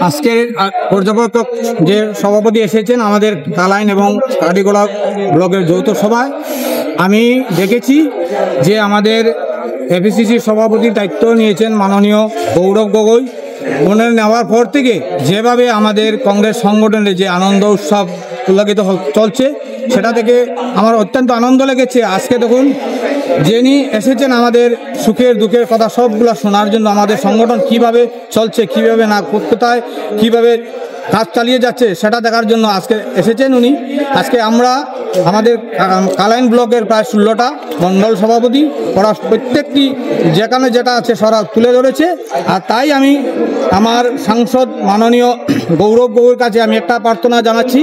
আজকের পর্যবেক্ষক যে সভাপতি এসেছেন আমাদের কালাইন এবং কাটিগোড়া ব্লকের যৌথ সভায় আমি দেখেছি যে আমাদের এপিসিসির সভাপতির দায়িত্ব নিয়েছেন মাননীয় গৌরব গগৈ। ওনার নেওয়ার পর থেকে যেভাবে আমাদের কংগ্রেস সংগঠনের যে আনন্দ উৎসব উল্লাখিত চলছে সেটা থেকে আমার অত্যন্ত আনন্দ লেগেছে। আজকে দেখুন যিনি এসেছেন আমাদের সুখের দুঃখের কথা সবগুলো শোনার জন্য, আমাদের সংগঠন কিভাবে চলছে, কিভাবে না কোথায় কীভাবে কাজ চালিয়ে যাচ্ছে সেটা দেখার জন্য আজকে এসেছেন উনি। আজকে আমরা আমাদের কালাইন ব্লকের প্রায় 16টা মণ্ডল সভাপতি ওরা প্রত্যেকটি যেখানে যেটা আছে সরা তুলে ধরেছে। আর তাই আমি আমার সাংসদ মাননীয় গৌরব গগৈর কাছে আমি একটা প্রার্থনা জানাচ্ছি।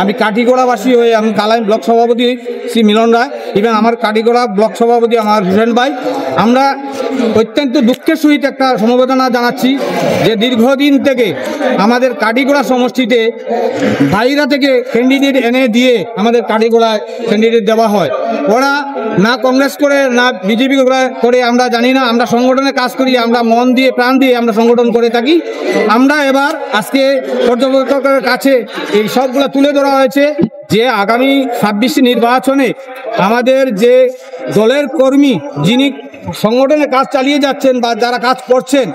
আমি কাটিগোড়াবাসী হয়ে আমি কালাইন ব্লক সভাপতি শ্রী মিলন রায়, ইভেন আমার কাটিগোড়া ব্লক সভাপতি আমার হুসেন ভাই, আমরা অত্যন্ত দুঃখের সহিত একটা সমবেদনা জানাচ্ছি যে দীর্ঘদিন থেকে আমাদের কাটিগোড়া সমষ্টিতে বাইরে থেকে ক্যান্ডিডেট এনে দিয়ে আমাদের কাটিগোড়ায় ক্যান্ডিডেট দেওয়া হয়। ওরা না কংগ্রেস করে না বিজেপি করে আমরা জানি না, আমরা সংগঠনে কাজ করি, আমরা মন দিয়ে প্রাণ দিয়ে আমরা সংগঠন করে থাকি। আমরা এবার আজকে পর্যবেক্ষকের কাছে এই সবগুলো তুলে ধরা হয়েছে যে আগামী 26 নির্বাচনে আমাদের যে দলের কর্মী যিনি সংগঠনে কাজ চালিয়ে যাচ্ছেন বা যারা কাজ করছেন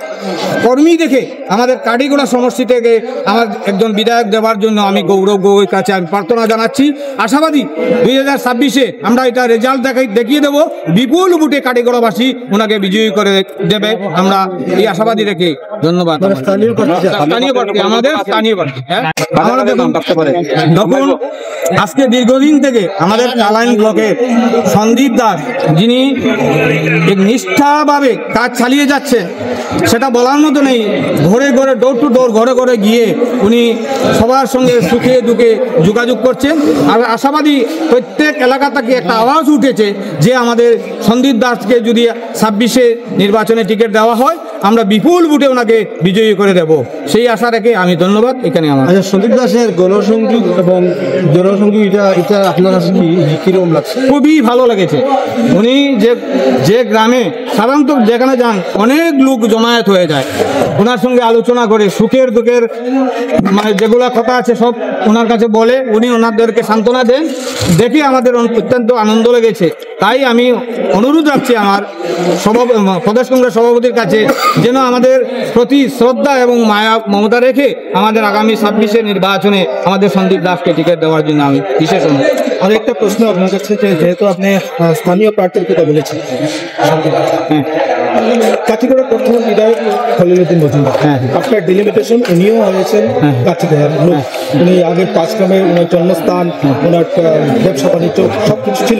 কর্মী দেখে আমাদের কাটিগোড়া সমষ্টি থেকে আমার একজন বিধায়ক দেওয়ার জন্য আমি গৌরব গগৈর কাছে আমি প্রার্থনা জানাচ্ছি। আশাবাদী 2026-এ আমরা এটা রেজাল্ট দেখিয়ে দেবো, বিপুল ভোটে কাটিগোড়াবাসী ওনাকে বিজয়ী করে দেবে, আমরা এই আশাবাদী রেখে। ধন্যবাদ। স্থানীয় প্রার্থী আমাদের স্থানীয় প্রার্থী। আমরা দেখুন আজকে দীর্ঘদিন থেকে আমাদের কালাইন ব্লকের সন্দীপ দাস যিনি নিষ্ঠাভাবে কাজ চালিয়ে যাচ্ছে সেটা বলার মতো নেই। ঘরে ঘরে ডোর টু ডোর ঘরে ঘরে গিয়ে উনি সবার সঙ্গে সুখে দুঃখে যোগাযোগ করছেন। আর আশাবাদী প্রত্যেক এলাকা থেকে একটা আওয়াজ উঠেছে যে আমাদের সন্দীপ দাসকে যদি 26-এ নির্বাচনে টিকিট দেওয়া হয় আমরা বিপুল ভোটে ওনাকে বিজয়ী করে দেব, সেই আশা রেখে আমি ধন্যবাদ। এখানে আমার সন্দীপ দাসের গণসংযোগ এবং জনসংযোগ এটা আপনার কাছে কিরকম লাগছে? খুবই ভালো লেগেছে। উনি যে গ্রামে সাধারণত যেখানে যান অনেক লোক জমায়েত হয়ে যায়, ওনার সঙ্গে আলোচনা করে সুখের দুঃখের মানে যেগুলো কথা আছে সব ওনার কাছে বলে, উনি ওনাদেরকে সান্ত্বনা দেন, দেখে আমাদের অত্যন্ত আনন্দ লেগেছে। তাই আমি অনুরোধ রাখছি আমার প্রদেশ কংগ্রেস সভাপতির কাছে যেন আমাদের প্রতি শ্রদ্ধা এবং মায়া মমতা রেখে আমাদের আগামী 26-এ নির্বাচনে আমাদের সন্দীপ দাসকে টিকিট দেওয়ার জন্য আমি বিশেষ অনুরোধ। আর একটা প্রশ্ন আপনার কাছে, যেহেতু আপনি স্থানীয় প্রার্থীর কথা বলেছেন, কাঠিগড়ার প্রথম বিধায়ক খলিলুদ্দিন মজুমদার, আপনার ডিলিমিটেশন উনিও হয়েছেন কাঠিগড়ার লোক। উনি আগে 5 গ্রামে ওনার জন্মস্থান, ওনার ব্যবসা বাণিজ্য সব কিছু ছিল।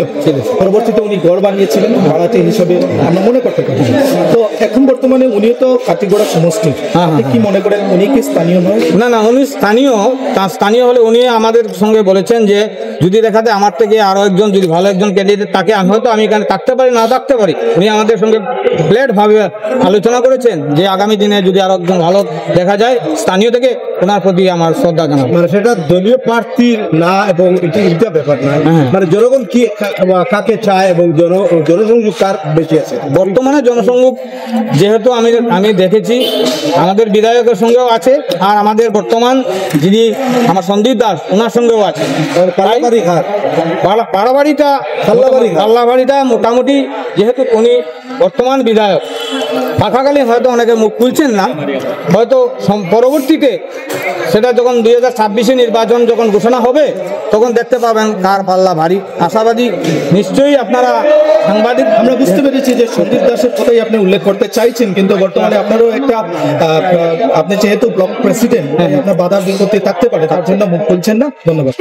পরবর্তীতে উনি গড় বানিয়েছিলেন ভাড়াটে হিসাবে আমরা মনে করতে পারি। তো এখন বর্তমানে উনিও তো কাঠিগড়া সমষ্টি, কি মনে করেন উনি কি স্থানীয় নয়? না, উনি স্থানীয় হলে উনি আমাদের সঙ্গে বলেছেন যে যদি দেখা যায় আমার থেকে আরও একজন যদি ভালো একজন ক্যান্ডিডেট থাকে আমি হয়তো আমি এখানে থাকতে পারি না থাকতে পারি। উনি আমাদের সঙ্গে প্লেটভাবে আলোচনা করেছেন যে আগামী দিনে যদি আরও একজন ভালো দেখা যায় স্থানীয় থেকে ওনার প্রতি আমার শ্রদ্ধা জানাবো। মানে সেটা দলীয় প্রার্থীর না এবং এটা ব্যাপার না, মানে জনগণ কি কাকে চায় এবং জনসংযোগ কার বেশি আছে? বর্তমানে জনসংযোগ যেহেতু আমি দেখেছি আমাদের বিধায়কের সঙ্গেও আছে, আর আমাদের বর্তমান যিনি আমার সন্দীপ দাস ওনার সঙ্গেও আছে। পাল্লাবাড়িটা মোটামুটি যেহেতু উনি বর্তমান বিধায়ক থাকাকালীন হয়তো অনেকে মুখ খুলছেন না, হয়তো পরবর্তীতে সেটা যখন 2026-এ নির্বাচন যখন ঘোষণা হবে তখন দেখতে পাবেন কার পাল্লা ভারী। আশাবাদী নিশ্চয়ই আপনারা সাংবাদিক। আমরা বুঝতে পেরেছি যে সন্দীপ দাসের কথাই আপনি উল্লেখ করতে চাইছেন, কিন্তু বর্তমানে আপনারও একটা আপনি যেহেতু ব্লক প্রেসিডেন্ট আপনার বাধা বিপত্তি থাকতে পারে, তার জন্য মুখ খুলছেন না। ধন্যবাদ।